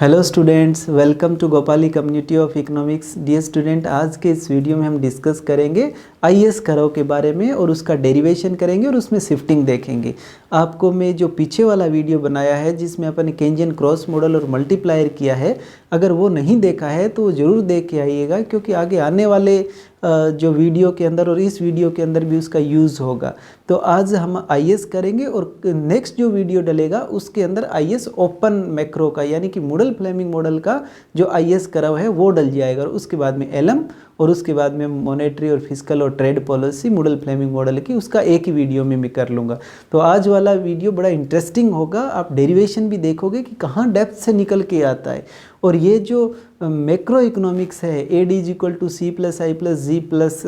Hello students, welcome to Gopali community of economics. Dear student, आज के इस वीडियो में हम डिस्कस करेंगे आईएस कर्व के बारे में और उसका डेरिवेशन करेंगे और उसमें शिफ्टिंग देखेंगे। आपको मैं जो पीछे वाला वीडियो बनाया है जिसमें अपन ने केंजियन क्रॉस मॉडल और मल्टीप्लायर किया है, अगर वो नहीं देखा है तो वो ज़रूर देख के आइएगा, क्योंकि आगे आने वाले जो वीडियो के अंदर और इस वीडियो के अंदर भी उसका यूज़ होगा। तो आज हम आईएस करेंगे और नेक्स्ट जो वीडियो डलेगा उसके अंदर आईएस ओपन मैक्रो का, यानी कि मुडल फ्लेमिंग मॉडल का जो आईएस कर्व है वो डल जाएगा, और उसके बाद में एलएम और उसके बाद में मॉनेटरी और फिजिकल और ट्रेड पॉलिसी मुडल फ्लेमिंग मॉडल की, उसका एक ही वीडियो में मैं कर लूँगा। तो आज वाला वीडियो बड़ा इंटरेस्टिंग होगा। आप डेरिवेशन भी देखोगे कि कहाँ डेप्थ से निकल के आता है। और ये जो मैक्रो इकोनॉमिक्स है, A D is equal to C plus I plus G plus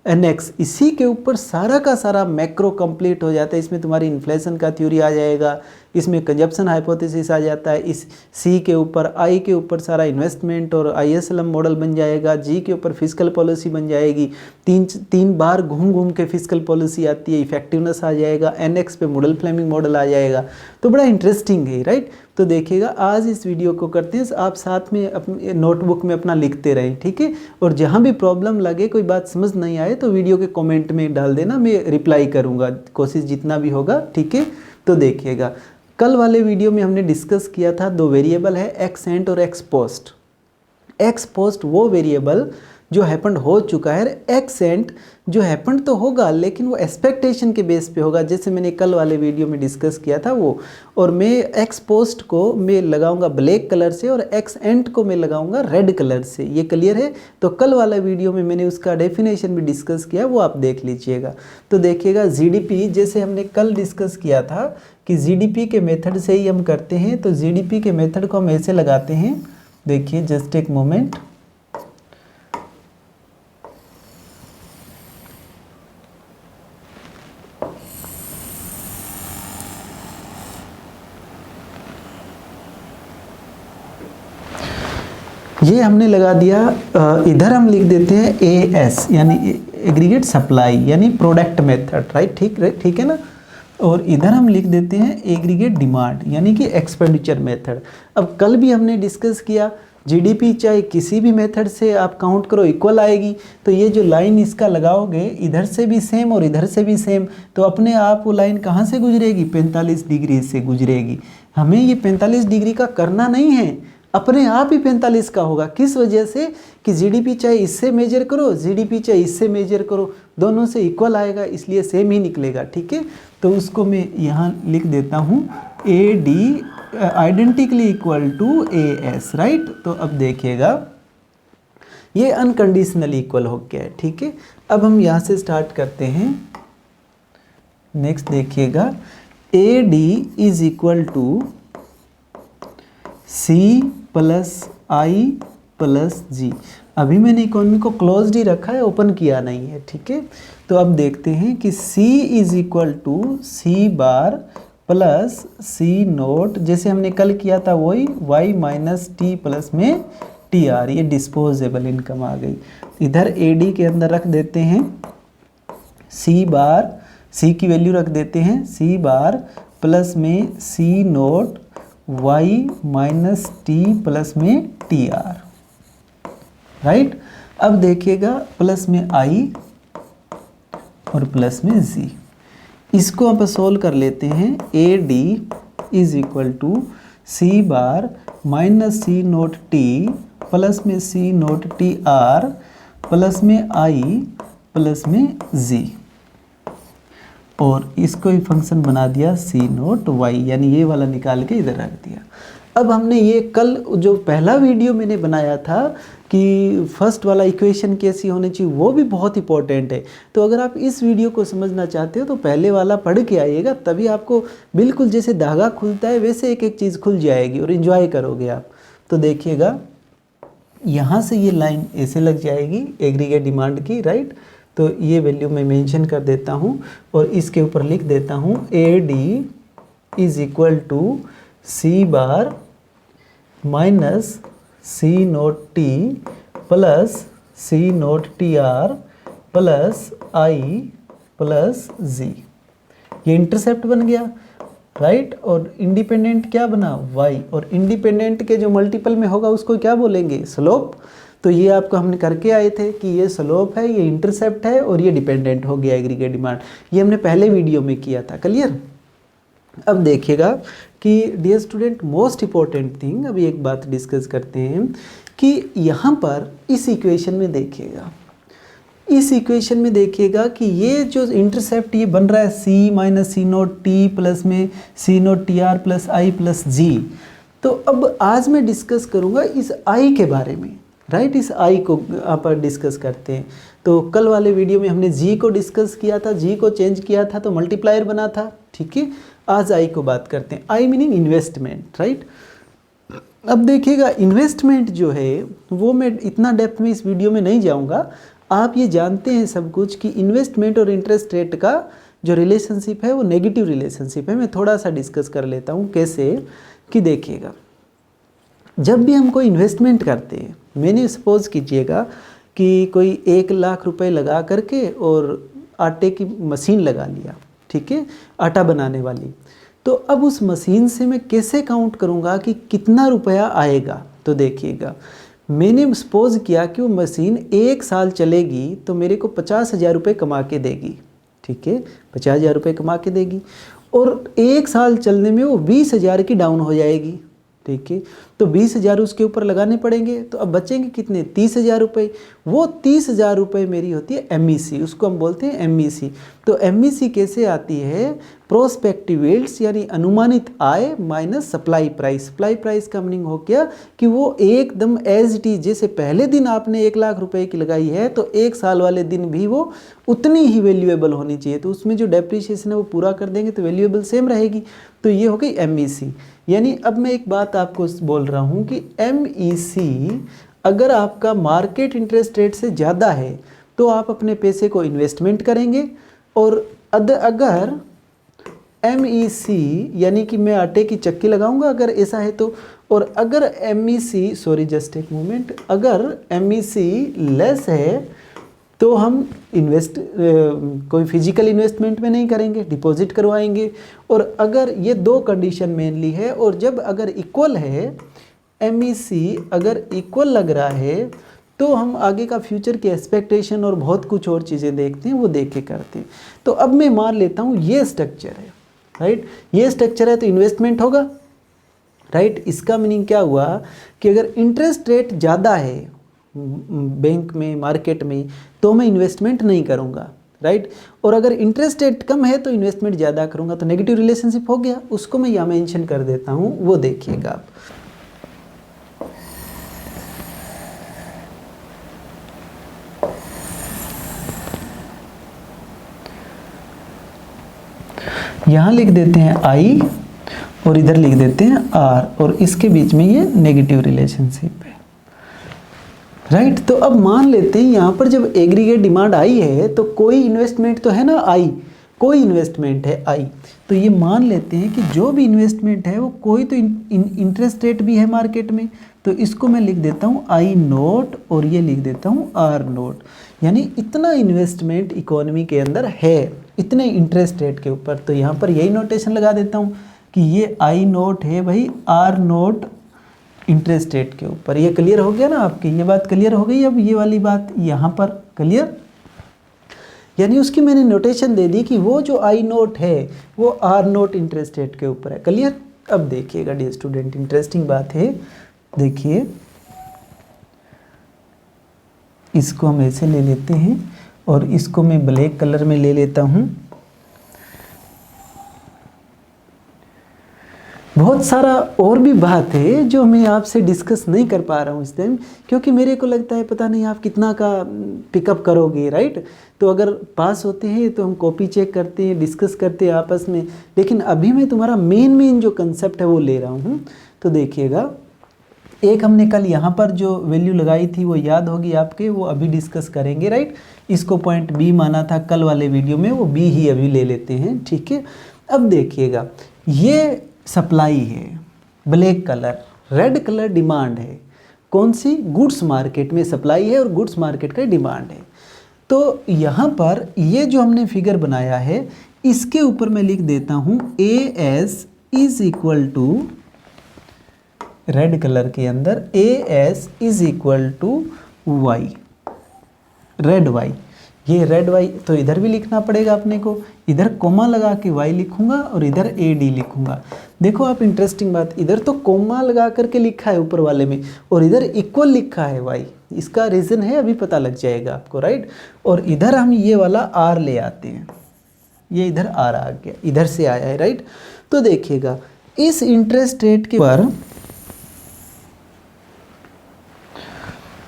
N X, इसी के ऊपर सारा का सारा मैक्रो कंप्लीट हो जाता है। इसमें तुम्हारी इन्फ्लेशन का थ्योरी आ जाएगा, इसमें कंजप्शन हाइपोथेसिस आ जाता है, इस सी के ऊपर, आई के ऊपर सारा इन्वेस्टमेंट और आईएसएलएम मॉडल बन जाएगा, जी के ऊपर फिजिकल पॉलिसी बन जाएगी, तीन बार घूम घूम के फिजिकल पॉलिसी आती है, इफेक्टिवनेस आ जाएगा, एन एक्स पे मुडल फ्लेमिंग मॉडल आ जाएगा। तो बड़ा इंटरेस्टिंग है, राइट। तो देखिएगा, आज इस वीडियो को करते हैं, आप साथ में अपने नोटबुक में अपना लिखते रहें, ठीक है। और जहाँ भी प्रॉब्लम लगे, कोई बात समझ नहीं आए तो वीडियो के कमेंट में डाल देना, मैं रिप्लाई करूँगा, कोशिश जितना भी होगा, ठीक है। तो देखिएगा, कल वाले वीडियो में हमने डिस्कस किया था दो वेरिएबल है, एक्स एंट और एक्स पोस्ट। एक्स पोस्ट वो वेरिएबल जो हैपन हो चुका है, एक्स एंट जो हैपन तो होगा लेकिन वो एक्सपेक्टेशन के बेस पे होगा, जैसे मैंने कल वाले वीडियो में डिस्कस किया था वो। और मैं एक्स पोस्ट को मैं लगाऊंगा ब्लैक कलर से और एक्स एंट को मैं लगाऊंगा रेड कलर से। ये क्लियर है। तो कल वाला वीडियो में मैंने उसका डेफिनेशन भी डिस्कस किया, वो आप देख लीजिएगा। तो देखिएगा, जीडीपी जैसे हमने कल डिस्कस किया था कि जीडीपी के मेथड से ही हम करते हैं। तो जीडीपी के मेथड को हम ऐसे लगाते हैं, देखिए, जस्ट एक मोमेंट। ये हमने लगा दिया, इधर हम लिख देते हैं ए एस, यानी एग्रीगेट सप्लाई, यानी प्रोडक्ट मेथड, राइट, ठीक है ना। और इधर हम लिख देते हैं एग्रीगेट डिमांड, यानी कि एक्सपेंडिचर मेथड। अब कल भी हमने डिस्कस किया, जीडीपी चाहे किसी भी मेथड से आप काउंट करो इक्वल आएगी। तो ये जो लाइन इसका लगाओगे, इधर से भी सेम और इधर से भी सेम, तो अपने आप वो लाइन कहाँ से गुजरेगी, 45 डिग्री से गुजरेगी। हमें ये 45 डिग्री का करना नहीं है, अपने आप ही 45 का होगा। किस वजह से कि जीडीपी चाहे इससे मेजर करो, जीडीपी चाहे इससे मेजर करो, दोनों से इक्वल आएगा, इसलिए सेम ही निकलेगा, ठीक है। तो उसको मैं यहाँ लिख देता हूँ, A D identically equal to A S, right. तो अब देखिएगा, ये अनकंडीशनली इक्वल हो गया है, ठीक है। अब हम यहाँ से स्टार्ट करते हैं। नेक्स्ट देखिएगा, A D is equal to C plus I plus G. अभी मैंने इकोनॉमी को क्लोज्ड ही रखा है, ओपन किया नहीं है, ठीक है। तो अब देखते हैं कि C is equal to C bar plus C nought, जैसे हमने कल किया था वही, y माइनस टी प्लस में टी आर। ये डिस्पोजेबल इनकम आ गई। इधर ए डी के अंदर रख देते हैं सी बार, सी की वैल्यू रख देते हैं सी बार प्लस में C naught y minus T plus में टी आर, राइट। अब देखिएगा, प्लस में i और प्लस में z, इसको आप सोल्व कर लेते हैं। A D is equal to C bar minus C note T plus में C note T R plus में i प्लस में z, और इसको ही फंक्शन बना दिया सी नोट वाई, यानी ये वाला निकाल के इधर रख दिया। अब हमने ये कल जो पहला वीडियो मैंने बनाया था कि फर्स्ट वाला इक्वेशन कैसी होनी चाहिए, वो भी बहुत इंपॉर्टेंट है। तो अगर आप इस वीडियो को समझना चाहते हो तो पहले वाला पढ़ के आइएगा, तभी आपको बिल्कुल जैसे धागा खुलता है वैसे एक एक चीज़ खुल जाएगी और इन्जॉय करोगे आप। तो देखिएगा, यहाँ से ये लाइन ऐसे लग जाएगी एग्रीगेट डिमांड की, राइट। तो ये वैल्यू मैं मेंशन कर देता हूँ और इसके ऊपर लिख देता हूँ A D is equal to C bar minus C note T plus C note T R plus I plus G. ये इंटरसेप्ट बन गया। राइट, और इंडिपेंडेंट क्या बना y, और इंडिपेंडेंट के जो मल्टीपल में होगा उसको क्या बोलेंगे, स्लोप। तो ये आपको हमने करके आए थे कि ये स्लोप है, ये इंटरसेप्ट है और ये डिपेंडेंट हो गया एग्रीगेट डिमांड। ये हमने पहले वीडियो में किया था, क्लियर। अब देखिएगा कि dear student most important thing, अभी एक बात डिस्कस करते हैं कि यहाँ पर इस इक्वेशन में देखिएगा, इस इक्वेशन में देखिएगा कि ये जो इंटरसेप्ट ये बन रहा है c minus C note T plus में C note T R plus I plus जी। तो अब आज मैं डिस्कस करूँगा इस i के बारे में, राइट, इस i को यहाँ पर डिस्कस करते हैं। तो कल वाले वीडियो में हमने g को डिस्कस किया था, g को चेंज किया था तो मल्टीप्लायर बना था, ठीक है। आज i को बात करते हैं, i मीनिंग इन्वेस्टमेंट, राइट। अब देखिएगा इन्वेस्टमेंट जो है वो मैं इतना डेप्थ में इस वीडियो में नहीं जाऊँगा, आप ये जानते हैं सब कुछ कि इन्वेस्टमेंट और इंटरेस्ट रेट का जो रिलेशनशिप है वो नेगेटिव रिलेशनशिप है। मैं थोड़ा सा डिस्कस कर लेता हूँ कैसे, कि देखिएगा जब भी हम कोई इन्वेस्टमेंट करते हैं, मैंने सपोज कीजिएगा कि कोई 1 लाख रुपए लगा करके और आटे की मशीन लगा लिया, ठीक है, आटा बनाने वाली। तो अब उस मशीन से मैं कैसे काउंट करूँगा कि कितना रुपया आएगा। तो देखिएगा मैंने सपोज किया कि वो मशीन 1 साल चलेगी तो मेरे को 50,000 रुपये कमा के देगी, ठीक है, 50,000 रुपये कमा के देगी, और 1 साल चलने में वो 20,000 की डाउन हो जाएगी, ठीक है। तो 20,000 उसके ऊपर लगाने पड़ेंगे, तो अब बचेंगे कितने, 30,000 रुपये। वो 30,000 रुपये मेरी होती है MEC, उसको हम बोलते हैं MEC। तो MEC कैसे आती है, प्रोस्पेक्टिव यील्ड्स यानी अनुमानित आय minus supply price. Supply price का मीनिंग हो गया कि वो एकदम एज इट इज, जैसे पहले दिन आपने 1 लाख रुपए की लगाई है तो 1 साल वाले दिन भी वो उतनी ही वैल्यूएबल होनी चाहिए। तो उसमें जो डेप्रिसिएशन है वो पूरा कर देंगे तो वैल्यूएबल सेम रहेगी। तो ये हो गई MEC। यानी अब मैं एक बात आपको बोल रहा हूँ कि MEC अगर आपका मार्केट इंटरेस्ट रेट से ज़्यादा है तो आप अपने पैसे को इन्वेस्टमेंट करेंगे, और अगर MEC यानी कि मैं आटे की चक्की लगाऊंगा अगर ऐसा है तो, और अगर MEC सॉरी जस्ट एक मोमेंट, अगर MEC लेस है तो हम कोई फिजिकल इन्वेस्टमेंट में नहीं करेंगे, डिपॉजिट करवाएंगे। और अगर ये 2 कंडीशन मेनली है, और जब अगर इक्वल है MEC अगर इक्वल लग रहा है तो हम आगे का फ्यूचर की एक्सपेक्टेशन और बहुत कुछ और चीज़ें देखते हैं, वो देख के करते हैं। तो अब मैं मान लेता हूँ ये स्ट्रक्चर है, राइट, ये स्ट्रक्चर है तो इन्वेस्टमेंट होगा, राइट। इसका मीनिंग क्या हुआ कि अगर इंटरेस्ट रेट ज़्यादा है बैंक में, मार्केट में, तो मैं इन्वेस्टमेंट नहीं करूँगा, राइट। और अगर इंटरेस्ट रेट कम है तो इन्वेस्टमेंट ज़्यादा करूँगा। तो नेगेटिव रिलेशनशिप हो गया, उसको मैं यहाँ मेंशन कर देता हूँ, वो देखिएगा आप। यहाँ लिख देते हैं I और इधर लिख देते हैं R, और इसके बीच में ये नेगेटिव रिलेशनशिप है, राइट। तो अब मान लेते हैं यहाँ पर जब एग्रीगेट डिमांड I है तो कोई इन्वेस्टमेंट तो है ना I, कोई इन्वेस्टमेंट है I। तो ये मान लेते हैं कि जो भी इन्वेस्टमेंट है वो कोई तो इंटरेस्ट रेट भी है मार्केट में। तो इसको मैं लिख देता हूँ I नोट और ये लिख देता हूँ R नोट, यानी इतना इन्वेस्टमेंट इकोनॉमी के अंदर है इतने इंटरेस्ट रेट के ऊपर। तो यहाँ पर यही नोटेशन लगा देता हूँ कि ये I नोट है भाई R नोट इंटरेस्ट रेट के ऊपर। ये क्लियर हो गया ना आपकी, ये बात क्लियर हो गई। अब ये वाली बात यहाँ पर क्लियर, यानी उसकी मैंने नोटेशन दे दी कि वो जो I नोट है वो R नोट इंटरेस्ट रेट के ऊपर है, क्लियर। अब देखिएगा डियर स्टूडेंट, इंटरेस्टिंग बात है, देखिए इसको हम ऐसे ले लेते हैं और इसको मैं ब्लैक कलर में ले लेता हूँ। बहुत सारा और भी बात है जो मैं आपसे डिस्कस नहीं कर पा रहा हूँ इस टाइम, क्योंकि मेरे को लगता है पता नहीं आप कितना का पिकअप करोगे, राइट। तो अगर पास होते हैं तो हम कॉपी चेक करते हैं, डिस्कस करते हैं आपस में, लेकिन अभी मैं तुम्हारा मेन जो कंसेप्ट है वो ले रहा हूँ। तो देखिएगा, एक हमने कल यहाँ पर जो वैल्यू लगाई थी वो याद होगी आपके, वो अभी डिस्कस करेंगे, राइट। इसको पॉइंट B माना था कल वाले वीडियो में, वो B ही अभी ले लेते हैं, ठीक है। अब देखिएगा, ये सप्लाई है black colour, red colour demand है। कौन सी? गुड्स मार्केट में सप्लाई है और गुड्स मार्केट का डिमांड है। तो यहाँ पर ये जो हमने फिगर बनाया है इसके ऊपर मैं लिख देता हूँ AS is equal to, red colour के अंदर AS is equal to Y, red Y, ये रेड Y तो इधर भी लिखना पड़ेगा अपने को, इधर कोमा लगा के Y लिखूंगा और इधर AD लिखूंगा। देखो आप इंटरेस्टिंग बात, इधर तो कोमा लगा करके लिखा है ऊपर वाले में और इधर इक्वल लिखा है Y, इसका रीज़न है अभी पता लग जाएगा आपको, राइट। और इधर हम ये वाला R ले आते हैं, ये इधर R आ गया, इधर से आया है, राइट। तो देखिएगा इस इंटरेस्ट रेट के पर,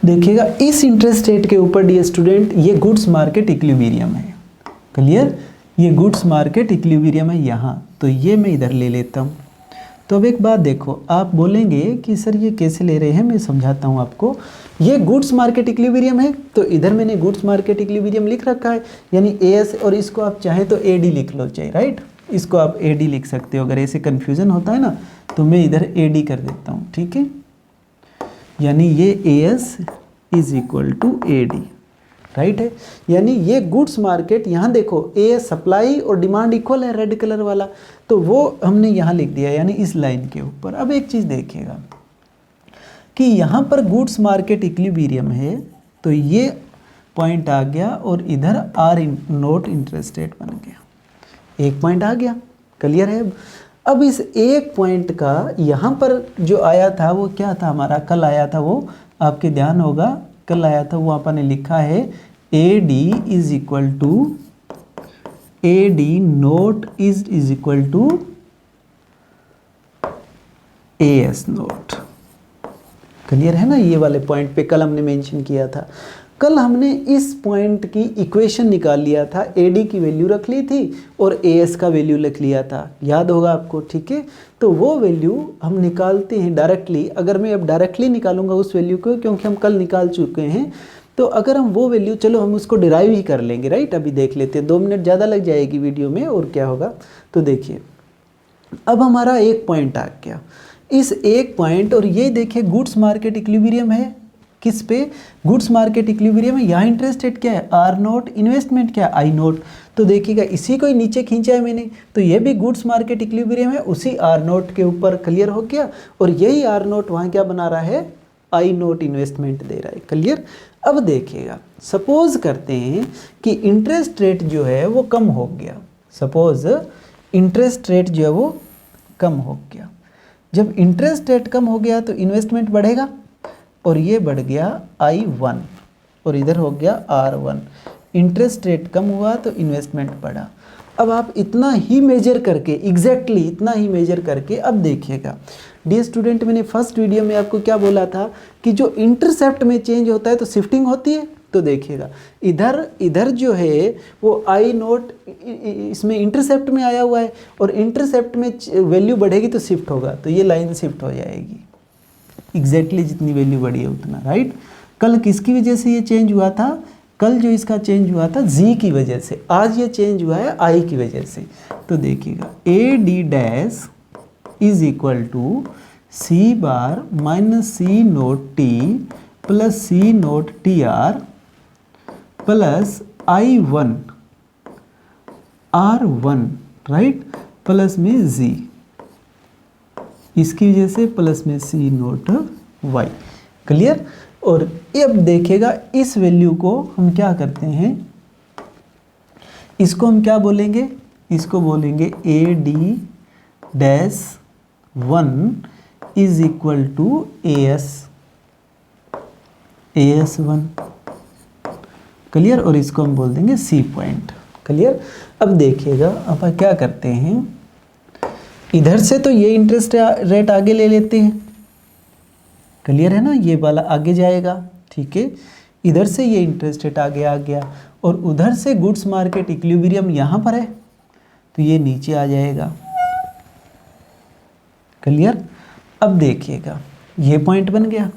देखिएगा इस इंटरेस्ट रेट के ऊपर डियर स्टूडेंट ये गुड्स मार्केट इक्विलिब्रियम है, क्लियर, ये गुड्स मार्केट इक्विलिब्रियम है यहाँ, तो ये मैं इधर ले लेता हूँ। तो अब एक बात देखो, आप बोलेंगे कि सर ये कैसे ले रहे हैं, मैं समझाता हूँ आपको। ये गुड्स मार्केट इक्विलिब्रियम है तो इधर मैंने गुड्स मार्केट इक्विलिब्रियम लिख रखा है, यानी AS, और इसको आप चाहें तो AD लिख लो चाहे, राइट, इसको आप AD लिख सकते हो। अगर ऐसे कन्फ्यूज़न होता है ना तो मैं इधर AD कर देता हूँ, ठीक है, यानी ये AS is equal to AD, right है। यानी ये गुड्स मार्केट, यहाँ देखो AS सप्लाई और डिमांड इक्वल है, रेड कलर वाला, तो वो हमने यहाँ लिख दिया, यानी इस लाइन के ऊपर। अब एक चीज़ देखिएगा कि यहाँ पर गुड्स मार्केट इक्विलिब्रियम है तो ये पॉइंट आ गया और इधर R नोट इंटरेस्ट रेट बन गया, एक पॉइंट आ गया, क्लियर है। अब इस एक पॉइंट का यहाँ पर जो आया था वो क्या था, हमारा कल आया था, वो आपके ध्यान होगा कल आया था, वो आपने लिखा है AD is equal to AD note is equal to AS nought, clear है ना। ये वाले पॉइंट पे कल हमने मेंशन किया था, कल हमने इस पॉइंट की इक्वेशन निकाल लिया था, AD की वैल्यू रख ली थी और AS का वैल्यू लिख लिया था, याद होगा आपको, ठीक है। तो वो वैल्यू हम निकालते हैं डायरेक्टली, अगर मैं अब डायरेक्टली निकालूंगा उस वैल्यू को, क्योंकि हम कल निकाल चुके हैं, तो अगर हम वो वैल्यू, चलो हम उसको डिराइव ही कर लेंगे, राइट। अभी देख लेते हैं, 2 मिनट ज़्यादा लग जाएगी वीडियो में, और क्या होगा। तो देखिए अब हमारा एक पॉइंट आ गया, इस एक पॉइंट, और ये देखिए गुड्स मार्केट इक्विलिब्रियम है, किस पे, गुड्स मार्केट इक्विलिब्रियम है। यहाँ इंटरेस्ट रेट क्या है, R नोट, इन्वेस्टमेंट क्या है, I नोट। तो देखिएगा इसी को ही नीचे खींचा है मैंने, तो ये भी गुड्स मार्केट इक्विलिब्रियम है उसी R नोट के ऊपर, क्लियर हो गया। और यही R नोट वहाँ क्या बना रहा है, I नोट इन्वेस्टमेंट दे रहा है, क्लियर। अब देखिएगा सपोज करते हैं कि इंटरेस्ट रेट जो है वो कम हो गया, सपोज इंटरेस्ट रेट जो है वो कम हो गया। जब इंटरेस्ट रेट कम हो गया तो इन्वेस्टमेंट बढ़ेगा, और ये बढ़ गया I1 और इधर हो गया R1। इंटरेस्ट रेट कम हुआ तो इन्वेस्टमेंट बढ़ा। अब आप इतना ही मेजर करके, एग्जैक्टली इतना ही मेजर करके, अब देखिएगा डियर स्टूडेंट, मैंने फर्स्ट वीडियो में आपको क्या बोला था कि जो इंटरसेप्ट में चेंज होता है तो शिफ्टिंग होती है। तो देखिएगा इधर जो है वो I नोट इसमें इंटरसेप्ट में आया हुआ है, और इंटरसेप्ट में वैल्यू बढ़ेगी तो शिफ्ट होगा, तो ये लाइन शिफ्ट हो जाएगी, एग्जैक्टली जितनी वैल्यू बढ़ी है उतना, राइट। कल किसकी वजह से ये चेंज हुआ था, कल जो इसका चेंज हुआ था G की वजह से, आज ये चेंज हुआ है I की वजह से। तो देखिएगा AD dash is equal to C bar minus C note T plus C note TR plus I1 R1, right, plus में G, इसकी वजह से प्लस में C नोट Y, क्लियर। और अब देखिएगा इस वैल्यू को हम क्या करते हैं, इसको हम क्या बोलेंगे, इसको बोलेंगे AD dash 1 is equal to AS1, clear. और इसको हम बोल देंगे C पॉइंट, क्लियर। अब देखिएगा अब क्या करते हैं, इधर से तो ये इंटरेस्ट रेट आगे ले लेते हैं, क्लियर है ना, ये वाला आगे जाएगा, ठीक है। इधर से ये इंटरेस्ट रेट आगे आ गया, और उधर से गुड्स मार्केट इक्विलिब्रियम यहाँ पर है तो ये नीचे आ जाएगा, क्लियर। अब देखिएगा ये पॉइंट बन गया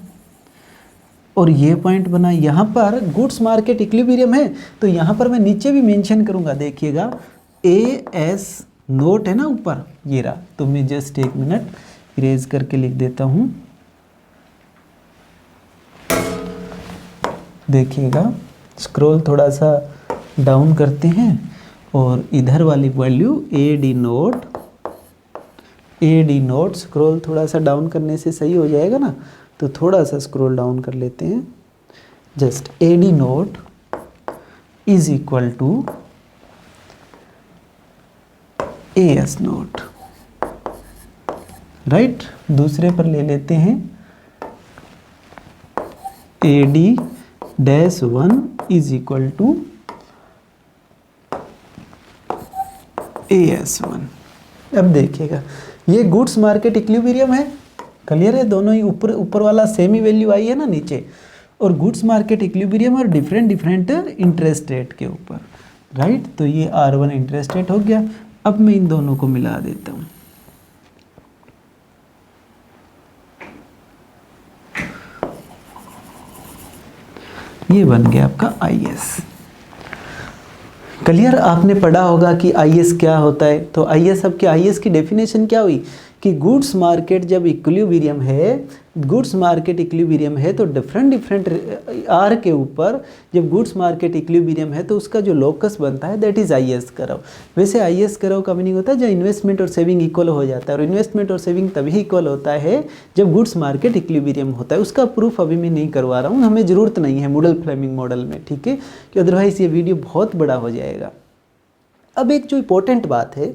और ये पॉइंट बना, यहाँ पर गुड्स मार्केट इक्विलिब्रियम है, तो यहाँ पर मैं नीचे भी मेंशन करूँगा, देखिएगा AS नोट है ना ऊपर, ये रहा। तो मैं जस्ट 1 मिनट इरेज करके लिख देता हूँ, देखिएगा स्क्रॉल थोड़ा सा डाउन करते हैं, और इधर वाली value AD note AD note, scroll थोड़ा सा डाउन करने से सही हो जाएगा ना, तो थोड़ा सा स्क्रॉल डाउन कर लेते हैं। Just AD note is equal to AS naught, right. दूसरे पर ले लेते हैं AD-1 is equal to AS1। अब देखिएगा ये गुड्स मार्केट इक्विलिब्रियम है, क्लियर है, दोनों ही ऊपर वाला सेम ही वैल्यू आई है ना नीचे, और गुड्स मार्केट इक्विलिब्रियम और डिफरेंट इंटरेस्ट रेट के ऊपर, राइट। तो ये R1 इंटरेस्ट रेट हो गया। अब मैं इन दोनों को मिला देता हूँ। ये बन गया आपका IS। क्लियर, आपने पढ़ा होगा कि IS क्या होता है। तो IS, अब क्या IS की डेफिनेशन क्या हुई कि गुड्स मार्केट जब इक्विलिब्रियम है, गुड्स मार्केट इक्विलिब्रियम है तो डिफरेंट R के ऊपर जब गुड्स मार्केट इक्विलिब्रियम है तो उसका जो लोकस बनता है दैट इज IS कर्व। वैसे IS कर्व का मीनिंग होता है जब इन्वेस्टमेंट और सेविंग इक्वल हो जाता है, और इन्वेस्टमेंट और सेविंग तभी इक्वल होता है जब गुड्स मार्केट इक्विलिब्रियम होता है। उसका प्रूफ अभी मैं नहीं करवा रहा हूँ, हमें ज़रूरत नहीं है मूडल फ्लेमिंग मॉडल में, ठीक है, कि अदरवाइज़ ये वीडियो बहुत बड़ा हो जाएगा। अब एक जो इम्पोर्टेंट बात है,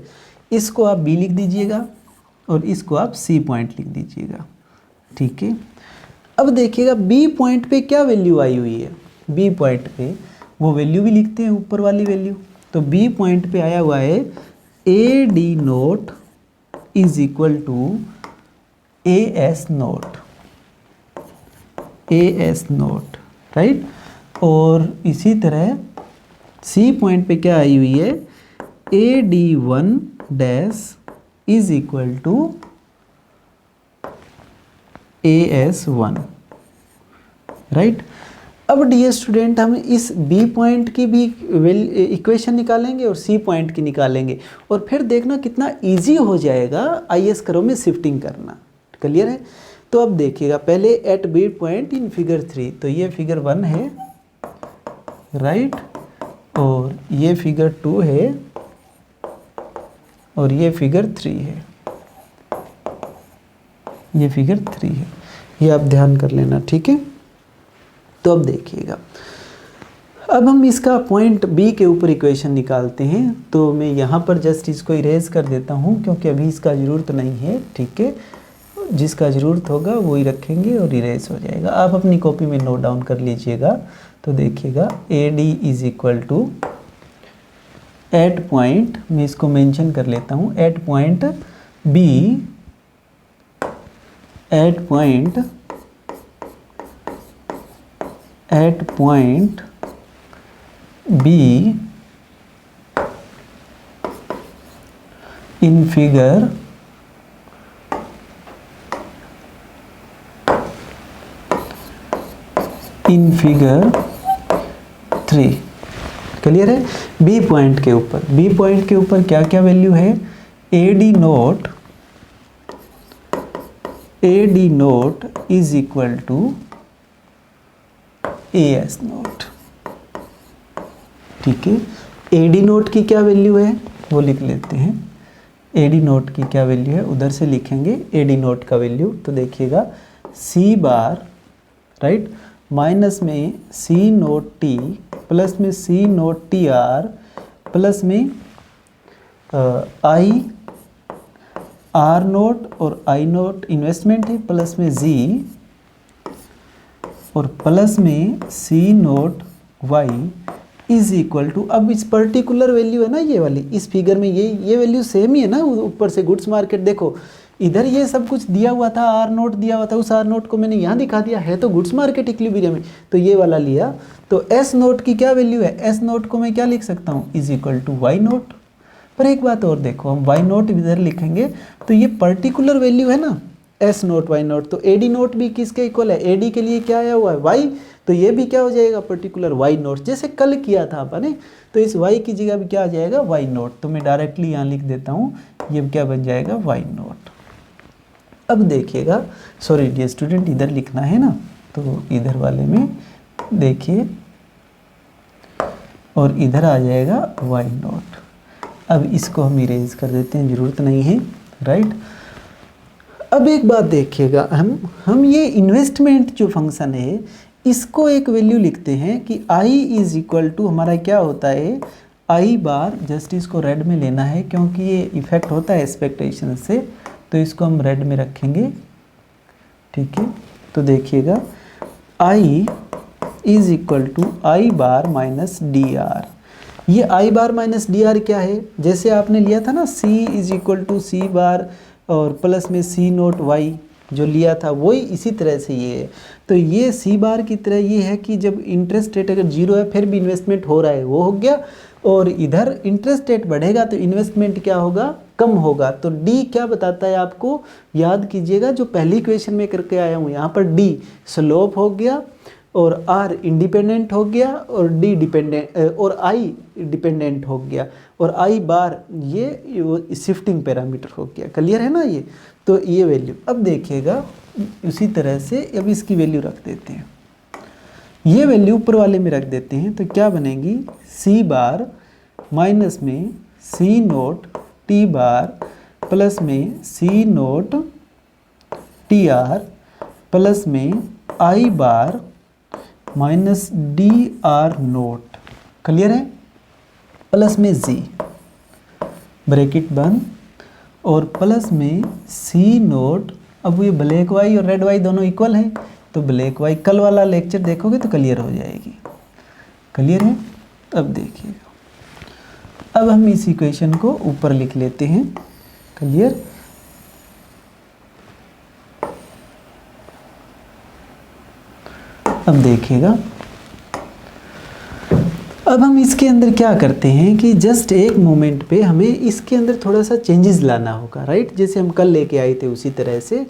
इसको आप B लिख दीजिएगा और इसको आप C पॉइंट लिख दीजिएगा, ठीक है। अब देखिएगा B पॉइंट पे क्या वैल्यू आई हुई है, B पॉइंट पे वो वैल्यू भी लिखते हैं, ऊपर वाली वैल्यू। तो B पॉइंट पे आया हुआ है AD note is equal to AS naught, AS naught, right. और इसी तरह C पॉइंट पे क्या आई हुई है, AD1 dash is equal to AS1, right. अब डियर स्टूडेंट, हम इस B पॉइंट की भी इक्वेशन निकालेंगे और C पॉइंट की निकालेंगे, और फिर देखना कितना इजी हो जाएगा IS कर्व में शिफ्टिंग करना, क्लियर है। तो अब देखिएगा पहले at B point in figure 3, तो ये फिगर 1 है, राइट, और ये फिगर 2 है, और ये फिगर 3 है, ये फिगर 3 है, ये आप ध्यान कर लेना, ठीक है। तो अब देखिएगा, अब हम इसका पॉइंट B के ऊपर इक्वेशन निकालते हैं। तो मैं यहाँ पर जस्ट इसको इरेज कर देता हूँ क्योंकि अभी इसका ज़रूरत नहीं है, ठीक है। जिसका ज़रूरत होगा वो ही रखेंगे और इरेज हो जाएगा। आप अपनी कॉपी में नोट डाउन कर लीजिएगा। तो देखिएगा AD is equal to at point, मैं इसको मेंशन कर लेता हूँ, at point B, at point B in figure 3, clear है। B पॉइंट के ऊपर क्या क्या वैल्यू है, AD note is equal to AS naught, ठीक है। AD नोट की क्या वैल्यू है वो लिख लेते हैं। AD नोट की क्या वैल्यू है उधर से लिखेंगे AD नोट का वैल्यू। तो देखिएगा C बार, राइट, माइनस में C नोट T प्लस में C नोट TR प्लस में I R नोट और I नोट इन्वेस्टमेंट है, प्लस में G और प्लस में C naught Y is equal to, अब इस पर्टिकुलर वैल्यू है ना ये वाली, इस फिगर में ये वैल्यू सेम ही है ना, ऊपर से गुड्स मार्केट देखो इधर ये सब कुछ दिया हुआ था, R नोट दिया हुआ था, उस R नोट को मैंने यहाँ दिखा दिया है, तो गुड्स मार्केट इक्विलिब्रियम है, तो ये वाला लिया। तो S नोट की क्या वैल्यू है, S नोट को मैं क्या लिख सकता हूँ, is equal to Y naught. पर एक बात और देखो, हम Y नोट इधर लिखेंगे तो ये पर्टिकुलर वैल्यू है ना S नोट Y नोट, तो AD नोट भी किसके इक्वल है, AD के लिए क्या आया हुआ है Y, तो ये भी क्या हो जाएगा पर्टिकुलर Y नोट, जैसे कल किया था अपने। तो इस Y की जगह भी क्या आ जाएगा Y नोट, तो मैं डायरेक्टली यहाँ लिख देता हूँ, ये क्या बन जाएगा Y नोट। अब देखिएगा, सॉरी डियर स्टूडेंट, इधर लिखना है ना, तो इधर वाले में देखिए, और इधर आ जाएगा Y नोट। अब इसको हम इरेज कर देते हैं, ज़रूरत नहीं है, राइट। अब एक बात देखिएगा, हम ये इन्वेस्टमेंट जो फंक्शन है इसको एक वैल्यू लिखते हैं कि i इज इक्वल टू हमारा क्या होता है i बार, जस्ट इसको रेड में लेना है क्योंकि ये इफेक्ट होता है एक्सपेक्टेशन से, तो इसको हम रेड में रखेंगे, ठीक है। तो देखिएगा i is equal to i bar minus D R. ये i bar minus D R क्या है, जैसे आपने लिया था ना c is equal to C bar और प्लस में सी नोट वाई जो लिया था, वही इसी तरह से ये है। तो ये सी बार की तरह ये है कि जब इंटरेस्ट रेट अगर जीरो है फिर भी इन्वेस्टमेंट हो रहा है, वो हो गया, और इधर इंटरेस्ट रेट बढ़ेगा तो इन्वेस्टमेंट क्या होगा, कम होगा। तो डी क्या बताता है आपको, याद कीजिएगा जो पहली इक्वेशन में करके आया हूँ, यहाँ पर डी स्लोप हो गया और आर इंडिपेंडेंट हो गया और डी डिपेंडेंट और आई डिपेंडेंट हो गया और आई बार ये शिफ्टिंग पैरामीटर हो गया। क्लियर है ना ये, तो ये वैल्यू अब देखिएगा उसी तरह से अब इसकी वैल्यू रख देते हैं, ये वैल्यू ऊपर वाले में रख देते हैं, तो क्या बनेगी सी बार माइनस में C note T bar plus में C note T R plus में I bar minus D R naught. Clear है, प्लस में जी ब्रैकेट बंद और प्लस में सी नोट। अब ये ब्लैक वाई और रेड वाई दोनों इक्वल हैं, तो ब्लैक वाई कल वाला लेक्चर देखोगे तो क्लियर हो जाएगी। क्लियर है, अब देखिएगा, अब हम इस इक्वेशन को ऊपर लिख लेते हैं। क्लियर, अब देखिएगा, अब हम इसके अंदर क्या करते हैं कि जस्ट एक मोमेंट पे हमें इसके अंदर थोड़ा सा चेंजेस लाना होगा, राइट। जैसे हम कल लेके आए थे उसी तरह से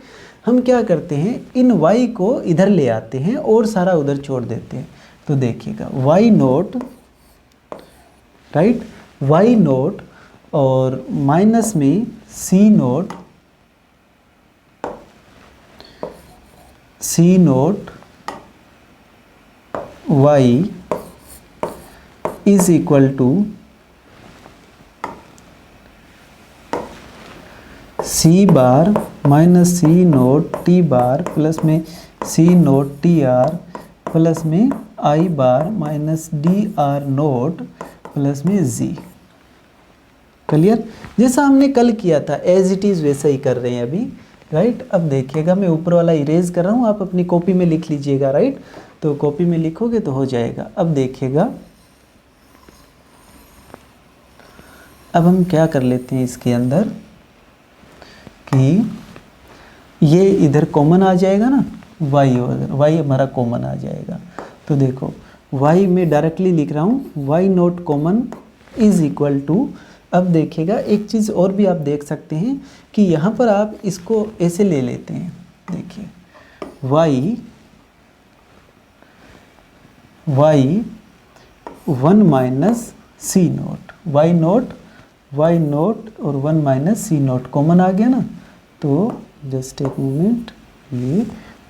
हम क्या करते हैं, इन y को इधर ले आते हैं और सारा उधर छोड़ देते हैं। तो देखिएगा y naught, right, y naught और माइनस में c naught, c naught y is equal to C bar minus C note T bar plus में C note T R plus में I bar minus D R naught plus में G. Clear, जैसा हमने कल किया था as it is वैसा ही कर रहे हैं अभी, राइट। अब देखिएगा मैं ऊपर वाला इरेज कर रहा हूँ, आप अपनी कॉपी में लिख लीजिएगा, राइट। तो कॉपी में लिखोगे तो हो जाएगा। अब देखिएगा, अब हम क्या कर लेते हैं इसके अंदर कि ये इधर कॉमन आ जाएगा ना, y वगैरह, y हमारा कॉमन आ जाएगा। तो देखो y में डायरेक्टली लिख रहा हूँ, y naught common is equal to, अब देखिएगा एक चीज़ और भी आप देख सकते हैं कि यहाँ पर आप इसको ऐसे ले लेते हैं, देखिए y 1 minus C naught, y naught और 1 माइनस सी नोट कॉमन आ गया ना, तो जस्ट एक मोमेंट, ये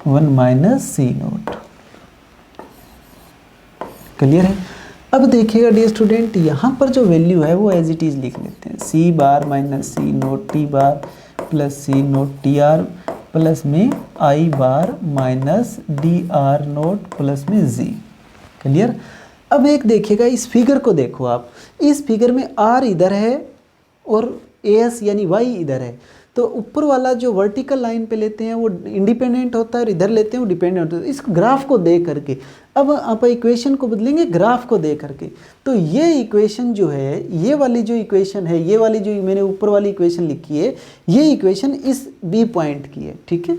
1 माइनस सी नोट। क्लियर है, अब देखिएगा डियर स्टूडेंट, यहाँ पर जो वैल्यू है वो एज इट इज़ लिख लेते हैं, C bar minus C note T bar plus C note T R plus में I bar minus D R naught plus में जी। क्लियर, अब एक देखिएगा इस फिगर को, देखो आप इस फिगर में आर इधर है और एस यानी वाई इधर है, तो ऊपर वाला जो वर्टिकल लाइन पे लेते हैं वो इंडिपेंडेंट होता है और इधर लेते हैं वो डिपेंडेंट होता है। इस ग्राफ को देख करके अब आप इक्वेशन को बदलेंगे ग्राफ को देख करके, तो ये इक्वेशन जो है, ये वाली जो इक्वेशन है, ये वाली जो मैंने ऊपर वाली इक्वेशन लिखी है, ये इक्वेशन इस बी पॉइंट की है, ठीक है।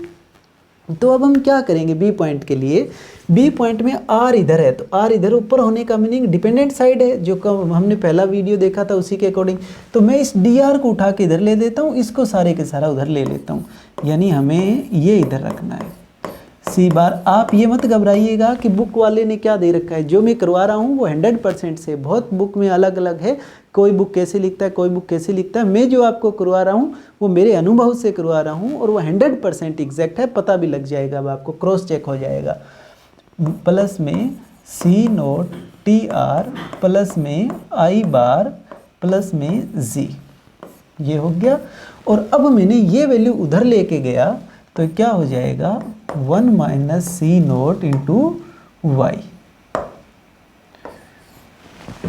तो अब हम क्या करेंगे, बी पॉइंट के लिए, बी पॉइंट में आर इधर है, तो आर इधर ऊपर होने का मीनिंग डिपेंडेंट साइड है, जो हमने पहला वीडियो देखा था उसी के अकॉर्डिंग। तो मैं इस डी आर को उठा के इधर ले देता हूँ, इसको सारे के सारा उधर ले लेता हूँ, यानी हमें ये इधर रखना है सी बार। आप ये मत घबराइएगा कि बुक वाले ने क्या दे रखा है, जो मैं करवा रहा हूँ वो 100% से, बहुत बुक में अलग अलग है, कोई बुक कैसे लिखता है, कोई बुक कैसे लिखता है। मैं जो आपको करवा रहा हूँ वो मेरे अनुभव से करवा रहा हूँ और वो 100% एग्जैक्ट है, पता भी लग जाएगा, अब आपको क्रॉस चेक हो जाएगा। प्लस में C note T R plus में आई बार प्लस में जी, ये हो गया। और अब मैंने ये वैल्यू उधर लेके गया तो क्या हो जाएगा 1 minus C note into Y.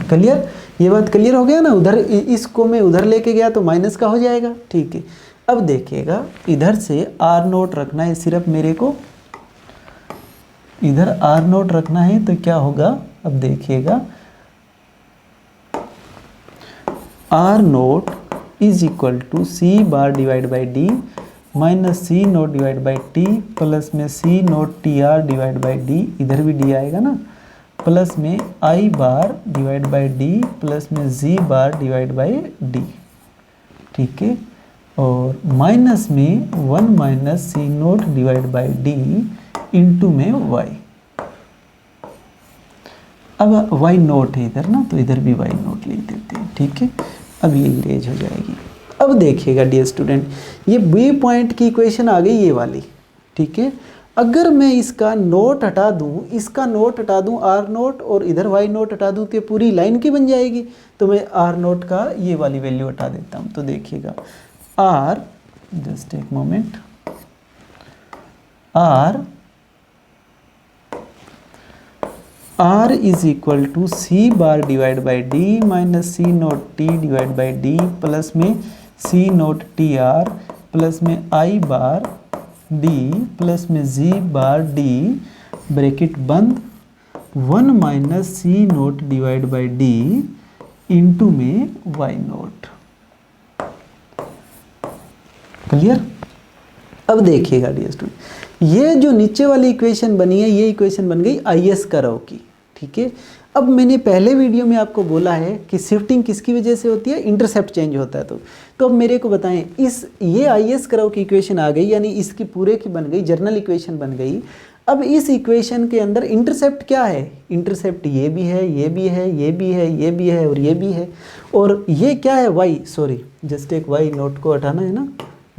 Clear, ये बात क्लियर हो गया ना। उधर इसको मैं उधर लेके गया तो माइनस का हो जाएगा, ठीक है। अब देखिएगा इधर से आर नोट रखना है सिर्फ मेरे को, इधर आर नोट रखना है तो क्या होगा, अब देखिएगा R naught is equal to C bar divide by D minus C naught divide by T plus में C note T R divide by D, इधर भी डी आएगा ना, प्लस में I bar divide by D plus में G bar divide by D, ठीक है। और माइनस में 1 minus C naught divide by D into में वाई। अब वाई नोट है इधर ना, तो इधर भी वाई नोट लिख देते हैं, ठीक है। अब ये इरेज हो जाएगी। अब देखिएगा डियर स्टूडेंट, ये बी पॉइंट की इक्वेशन आ गई ये वाली, ठीक है। अगर मैं इसका नोट हटा दूं, इसका नोट हटा दूं आर नोट और इधर वाई नोट हटा दूं तो ये पूरी लाइन की बन जाएगी। तो मैं आर नोट का ये वाली वैल्यू हटा देता हूं, तो देखिएगा आर, जस्ट एक moment, R is equal to C bar divide by D minus C note T divide by D plus में C note T R plus में आई बार डी प्लस में जी बार D bracket बंद 1 minus C naught divide by D into में Y naught. Clear. अब देखिएगा dear student, ये जो नीचे वाली इक्वेशन बनी है ये इक्वेशन बन गई आईएस कर्व की, ठीक है। अब मैंने पहले वीडियो में आपको बोला है कि शिफ्टिंग किसकी वजह से होती है, इंटरसेप्ट चेंज होता है। तो अब मेरे को बताएं, ये आईएस कर्व की इक्वेशन आ गई, यानी इसकी पूरे की बन गई, जर्नल इक्वेशन बन गई। अब इस इक्वेशन के अंदर इंटरसेप्ट क्या है, इंटरसेप्ट ये भी है, ये भी है, ये भी है, ये भी है और ये भी है। और ये क्या है वाई, सॉरी जस्ट एक वाई नोट को हटाना है ना,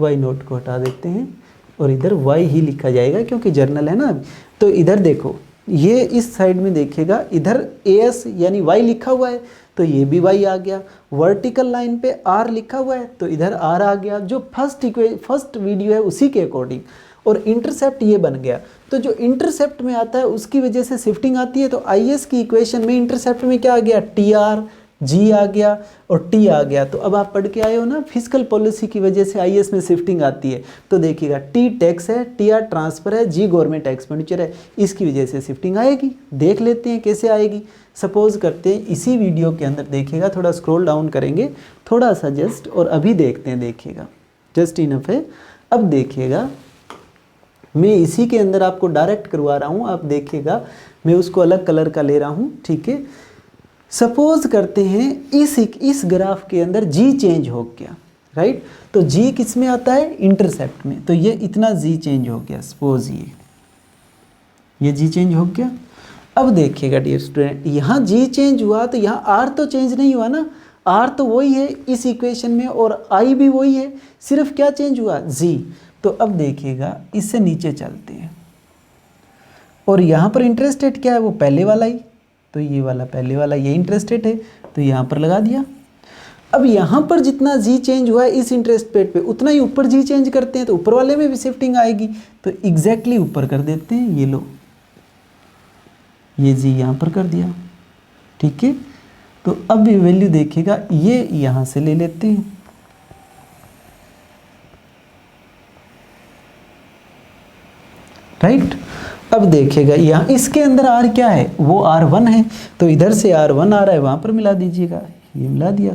वाई नोट को हटा देते हैं और इधर वाई ही लिखा जाएगा क्योंकि जर्नल है ना। तो इधर देखो, ये इस साइड में देखिएगा, इधर एस यानी वाई लिखा हुआ है तो ये भी वाई आ गया। वर्टिकल लाइन पे आर लिखा हुआ है तो इधर आर आ गया, जो फर्स्ट वीडियो है उसी के अकॉर्डिंग। और इंटरसेप्ट ये बन गया। तो जो इंटरसेप्ट में आता है उसकी वजह से शिफ्टिंग आती है। तो आईएस की इक्वेशन में इंटरसेप्ट में क्या आ गया, टी आर, जी आ गया और टी आ गया। तो अब आप पढ़ के आए हो ना, फिजिकल पॉलिसी की वजह से आईएएस में शिफ्टिंग आती है। तो देखिएगा टी टैक्स है, टी आर ट्रांसफर है, जी गवर्नमेंट एक्सपेंडिचर है, इसकी वजह से शिफ्टिंग आएगी। देख लेते हैं कैसे आएगी। सपोज करते हैं इसी वीडियो के अंदर देखिएगा, थोड़ा स्क्रॉल डाउन करेंगे थोड़ा सा जस्ट, और अभी देखते हैं, देखिएगा जस्ट इनफ है। अब देखिएगा मैं इसी के अंदर आपको डायरेक्ट करवा रहा हूँ, आप देखिएगा मैं उसको अलग कलर का ले रहा हूँ, ठीक है। सपोज करते हैं इस ग्राफ के अंदर जी चेंज हो गया, राइट। तो जी किस में आता है, इंटरसेप्ट में। तो ये इतना जी चेंज हो गया, सपोज ये जी चेंज हो गया। अब देखिएगा डियर स्टूडेंट, यहाँ जी चेंज हुआ तो यहाँ आर तो चेंज नहीं हुआ ना, आर तो वही है इस इक्वेशन में और आई भी वही है, सिर्फ क्या चेंज हुआ, जी। तो अब देखिएगा इससे नीचे चलते हैं और यहाँ पर इंटरेस्ट रेट क्या है, वो पहले वाला ही, तो ये वाला पहले वाला, ये इंटरेस्ट रेट है तो यहाँ पर लगा दिया। अब यहाँ पर जितना जी चेंज हुआ है इस इंटरेस्ट रेट पे उतना ही ऊपर जी चेंज करते हैं तो ऊपर वाले में भी शिफ्टिंग आएगी। तो एग्जैक्टली ऊपर कर देते हैं, ये लो, ये जी यहाँ पर कर दिया, ठीक है। तो अब ये वैल्यू देखिएगा, ये यहाँ से ले लेते हैं, राइट। अब देखिएगा यहाँ इसके अंदर आर क्या है, वो R1 है, तो इधर से R1 आ रहा है, वहाँ पर मिला दीजिएगा, ये मिला दिया।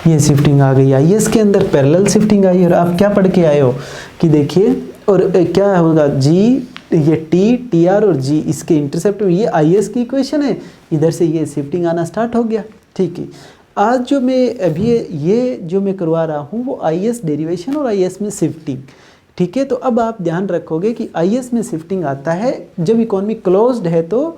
ये शिफ्टिंग आ गई आईएस के अंदर, पैरेलल शिफ्टिंग आई। और आप क्या पढ़ के आए हो कि देखिए, और क्या होगा, जी ये टी, टी आर और जी इसके इंटरसेप्ट में, ये आईएस की इक्वेशन है, इधर से ये शिफ्टिंग आना स्टार्ट हो गया, ठीक है। आज जो मैं अभी ये जो मैं करवा रहा हूँ वो आईएस डेरिवेशन और आईएस में शिफ्टिंग, ठीक है। तो अब आप ध्यान रखोगे कि आईएस में शिफ्टिंग आता है जब इकोनॉमी क्लोज्ड है तो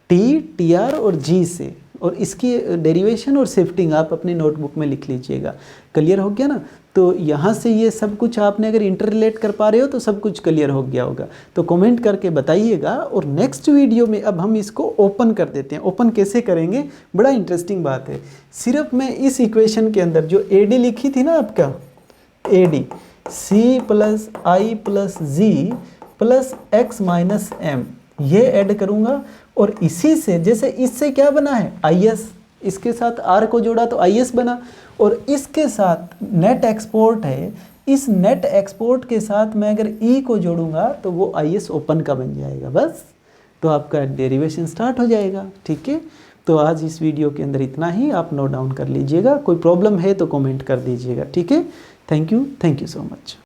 टी, टी आर और जी से, और इसकी डेरिवेशन और शिफ्टिंग आप अपनी नोटबुक में लिख लीजिएगा। क्लियर हो गया ना। तो यहाँ से ये सब कुछ आपने अगर इंटर रिलेट कर पा रहे हो तो सब कुछ क्लियर हो गया होगा। तो कमेंट करके बताइएगा। और नेक्स्ट वीडियो में अब हम इसको ओपन कर देते हैं। ओपन कैसे करेंगे, बड़ा इंटरेस्टिंग बात है। सिर्फ मैं इस इक्वेशन के अंदर जो ए डी लिखी थी ना आपका, A D C plus I plus G plus X minus M, ये ऐड करूँगा। और इसी से, जैसे इससे क्या बना है आई एस, इसके साथ आर को जोड़ा तो आई एस बना, और इसके साथ नेट एक्सपोर्ट है, इस नेट एक्सपोर्ट के साथ मैं अगर ई को जोड़ूंगा तो वो आई एस ओपन का बन जाएगा। बस तो आपका डेरिवेशन स्टार्ट हो जाएगा। ठीक है, तो आज इस वीडियो के अंदर इतना ही, आप नोट डाउन कर लीजिएगा। कोई प्रॉब्लम है तो कमेंट कर दीजिएगा। ठीक है, थैंक यू सो मच।